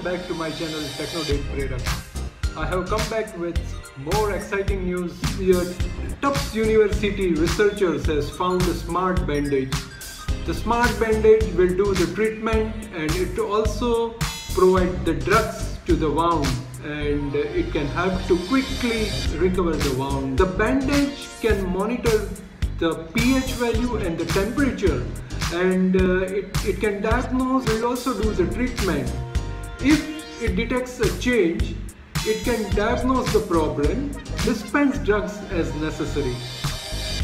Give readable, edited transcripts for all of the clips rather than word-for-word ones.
back to my channel Techno Date Prerak. I have come back with more exciting news. Here, Tufts University researchers has found a smart bandage. The smart bandage will do the treatment and it also provide the drugs to the wound, and it can help to quickly recover the wound. The bandage can monitor the pH value and the temperature, and it can diagnose and also do the treatment. If it detects a change, it can diagnose the problem, dispense drugs as necessary.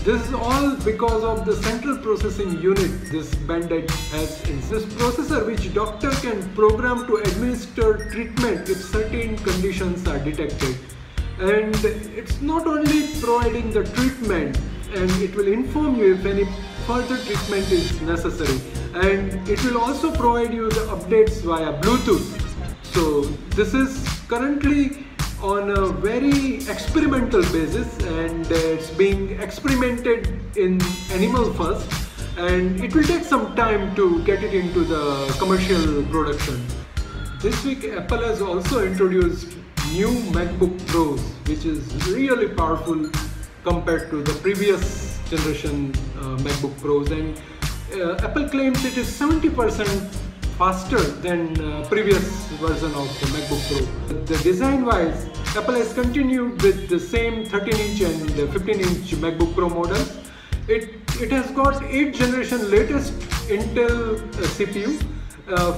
This is all because of the central processing unit this bandage has in this processor, which doctor can program to administer treatment if certain conditions are detected. And it's not only providing the treatment, and it will inform you if any further treatment is necessary, and it will also provide you the updates via Bluetooth. So this is currently on a very experimental basis, and it's being experimented in animal first, and it will take some time to get it into the commercial production. This week Apple has also introduced new MacBook Pros, which is really powerful compared to the previous generation MacBook Pros, and Apple claims it is 70% faster than previous version of the MacBook Pro. The design wise, Apple has continued with the same 13-inch and 15-inch MacBook Pro models. It has got 8th generation latest Intel CPU.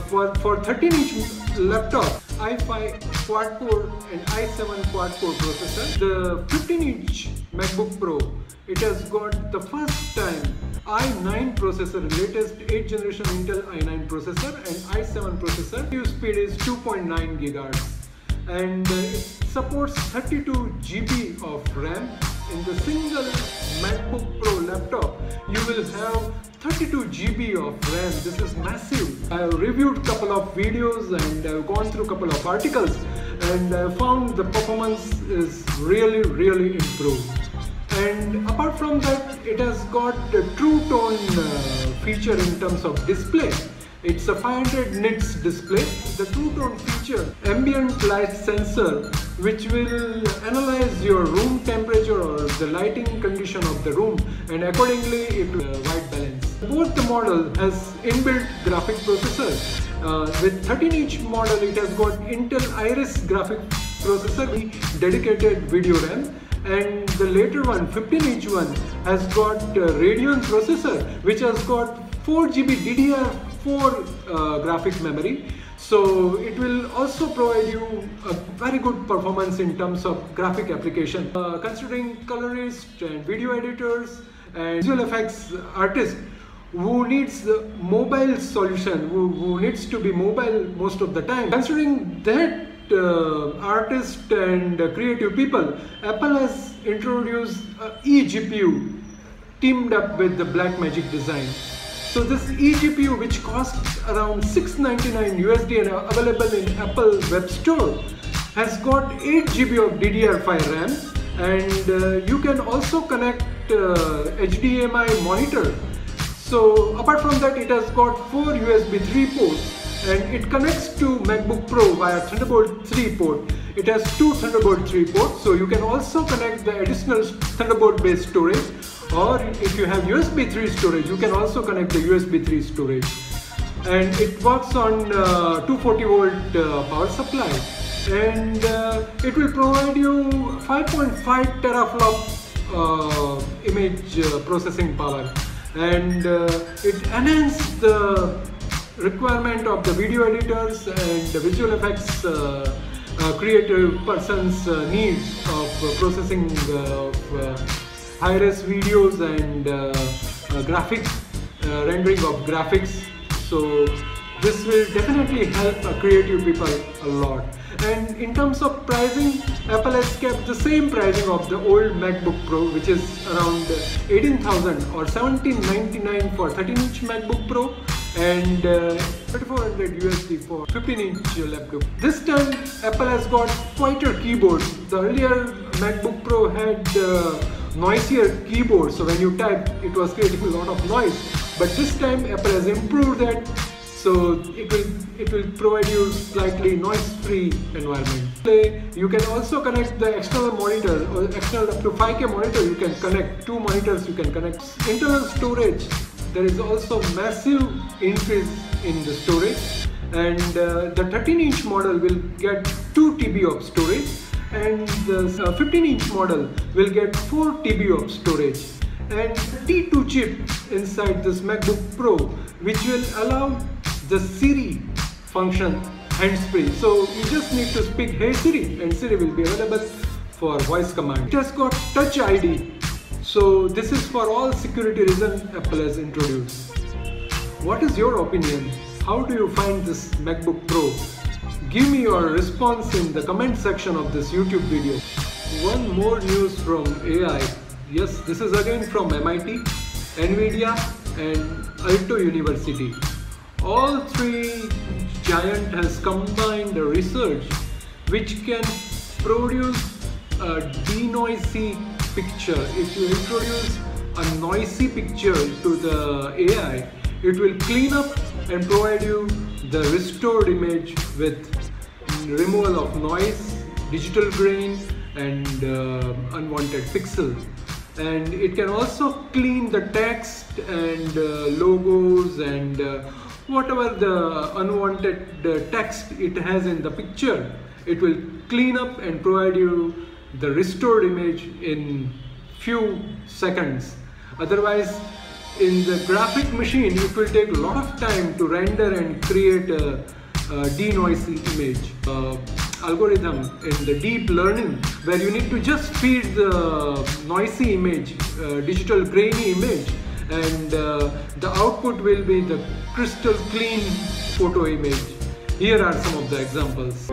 For 13-inch laptop, i5 quad-core and i7 quad-core processor. The 15-inch MacBook Pro, it has got the first time i9 processor, latest 8th generation Intel i9 processor, and i7 processor. CPU speed is 2.9 GHz, and it supports 32 GB of RAM. In the single MacBook Pro laptop, you will have 32 GB of RAM. This is massive. I have reviewed a couple of videos and I've gone through a couple of articles, and I found the performance is really improved. And apart from that, it has got the TrueTone feature in terms of display. It's a 500 nits display. The TrueTone feature, ambient light sensor, which will analyze your room temperature or the lighting condition of the room, and accordingly it will white balance. Both the model has inbuilt graphic processor. With 13-inch model, it has got Intel Iris graphic processor, dedicated video RAM, and the later one, 15-inch one, has got Radeon processor, which has got 4 GB DDR4 graphic memory. So it will also provide you a very good performance in terms of graphic application. Considering colorists and video editors and visual effects artists who needs the mobile solution, who needs to be mobile most of the time, considering that artists and creative people, Apple has introduced eGPU teamed up with the Blackmagic design. So this eGPU, which costs around $699 USD and available in Apple Web Store, has got 8 GB of DDR5 RAM, and you can also connect HDMI monitor. So apart from that, it has got 4 USB 3 ports, and it connects to MacBook Pro via Thunderbolt 3 port. It has 2 Thunderbolt 3 ports, so you can also connect the additional Thunderbolt based storage, or if you have USB 3 storage, you can also connect the USB 3 storage. And it works on 240 volt power supply, and it will provide you 5.5 teraflop image processing power, and it enhances the requirement of the video editors and the visual effects creative person's needs of processing of high-res videos and graphic rendering of graphics. So this will definitely help creative people a lot. And in terms of pricing, Apple has kept the same pricing of the old MacBook Pro, which is around 18,000 or 1799 for 13-inch MacBook Pro, and 3400 USD for 15-inch laptop. This time Apple has got quieter keyboards. The earlier MacBook Pro had noisier keyboard, so when you type it was creating a lot of noise, but this time Apple has improved that, so it will it will provide you slightly noise-free environment. You can also connect the external monitor or external up to 5K monitor. You can connect 2 monitors. You can connect internal storage. There is also massive increase in the storage, and the 13-inch model will get 2 TB of storage, and the 15-inch model will get 4 TB of storage, and T2 chip inside this MacBook Pro, which will allow the Siri function hands-free. So you just need to speak "Hey Siri" and Siri will be available for voice command. It has got Touch ID. So this is for all security reasons Apple has introduced. What is your opinion? How do you find this MacBook Pro? Give me your response in the comment section of this YouTube video. One more news from AI. Yes, this is again from MIT, Nvidia and Upto University. All three giants has combined the research which can produce a denoisy picture. If you introduce a noisy picture to the AI, it will clean up and provide you the restored image with removal of noise, digital grain and unwanted pixels. And it can also clean the text and logos and whatever the unwanted text it has in the picture. It will clean up and provide you the restored image in few seconds. Otherwise, in the graphic machine, it will take a lot of time to render and create a denoisy image. Algorithm in the deep learning, where you need to just feed the noisy image, digital grainy image, and the output will be the crystal clean photo image. Here are some of the examples.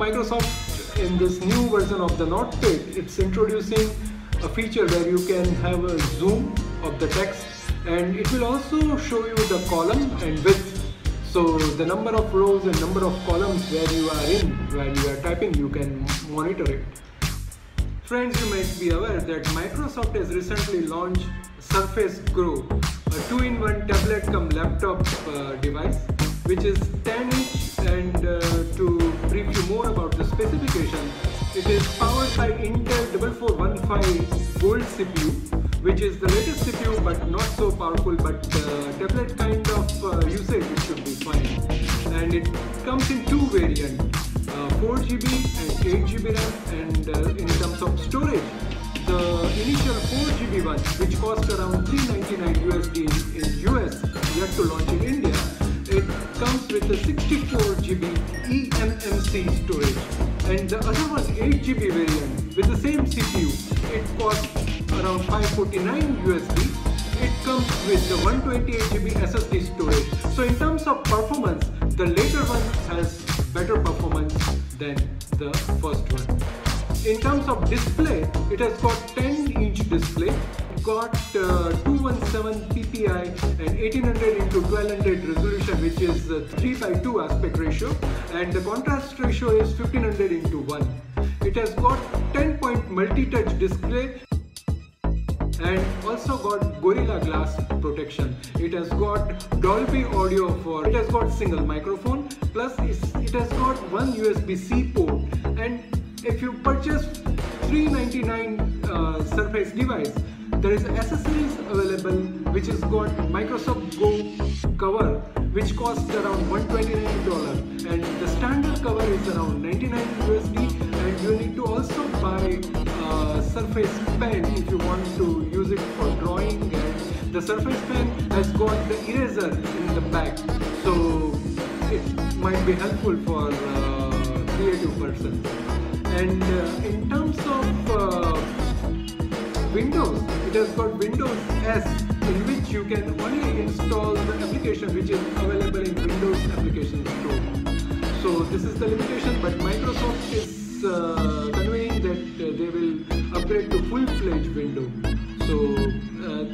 Microsoft, in this new version of the notepad, it's introducing a feature where you can have a zoom of the text, and it will also show you the column and width. So the number of rows and number of columns where you are in, while you are typing, you can monitor it. Friends, you might be aware that Microsoft has recently launched Surface Go, a 2-in-1 tablet cum laptop device, which is 10-inch, and to brief you more about the specification, it is powered by Intel 4415 Gold CPU, which is the latest CPU but not so powerful, but tablet kind of usage it should be fine. And it comes in 2 variants, 4GB and 8GB RAM, and in terms of storage, the initial 4GB one, which cost around $399 USD in US, yet to launch in India, it comes with a 64GB eMMC storage, and the other one 8GB variant with the same CPU, it costs around $549 USD. It comes with the 128GB SSD storage. So in terms of performance, the later one has better performance than the first one. In terms of display, it has got 10-inch display, got 217 ppi and 1800 into 1200 resolution, which is 3:2 aspect ratio, and the contrast ratio is 1500 into 1. It has got 10-point multi-touch display and also got Gorilla Glass protection. It has got Dolby audio it has got single microphone, plus it has got one USB-C port And if you purchase $399 Surface device, there is accessories available which is got Microsoft Go cover, which costs around $129, and the standard cover is around $99 USD. And you need to also buy Surface Pen if you want to use it for drawing, and the Surface Pen has got the eraser in the back, so it might be helpful for creative persons. And in terms of Windows, it has got Windows S, in which you can only install the application which is available in Windows Application Store. So this is the limitation, but Microsoft is conveying that they will upgrade to full-fledged Windows. So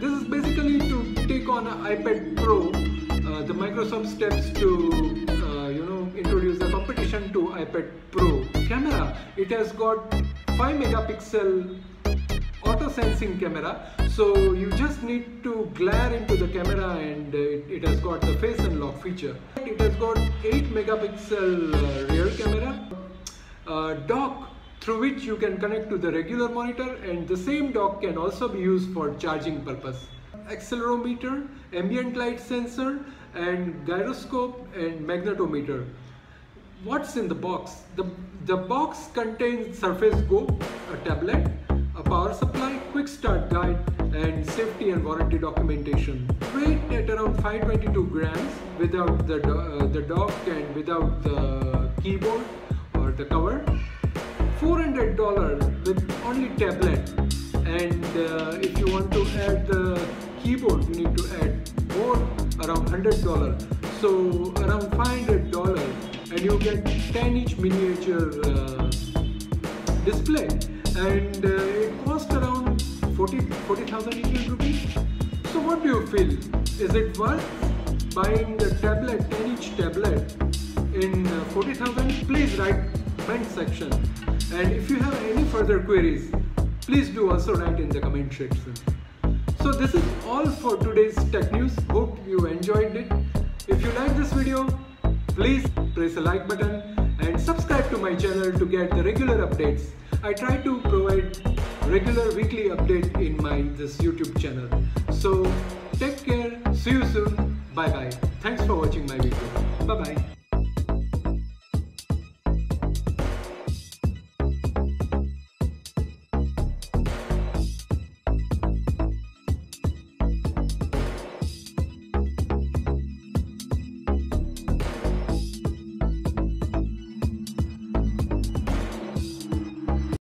this is basically to take on an iPad Pro. The Microsoft steps to introduce a competition to iPad Pro. Camera, it has got 5 megapixel auto sensing camera, so you just need to glare into the camera, and it has got the face unlock feature. It has got 8 megapixel rear camera, dock through which you can connect to the regular monitor, and the same dock can also be used for charging purpose. Accelerometer, ambient light sensor, and gyroscope and magnetometer. What's in the box? The box contains Surface Go, a tablet, a power supply, quick start guide, and safety and warranty documentation. Weight at around 522 grams without the dock and without the keyboard or the cover. $400 with only tablet, and if you want to add the keyboard, you need to add more, around $100. So around $500, and you get 10-inch miniature display, and it costs around 40,000 Indian rupees. So what do you feel? Is it worth buying the tablet, 10-inch tablet in 40,000? Please write comment section, and if you have any further queries, please do also write in the comment section. So this is all for today's tech news. Hope you enjoyed it. If you like this video, please press the like button and subscribe to my channel to get the regular updates. I try to provide regular weekly update in this YouTube channel. So take care, see you soon, bye bye. Thanks for watching my video. Bye bye.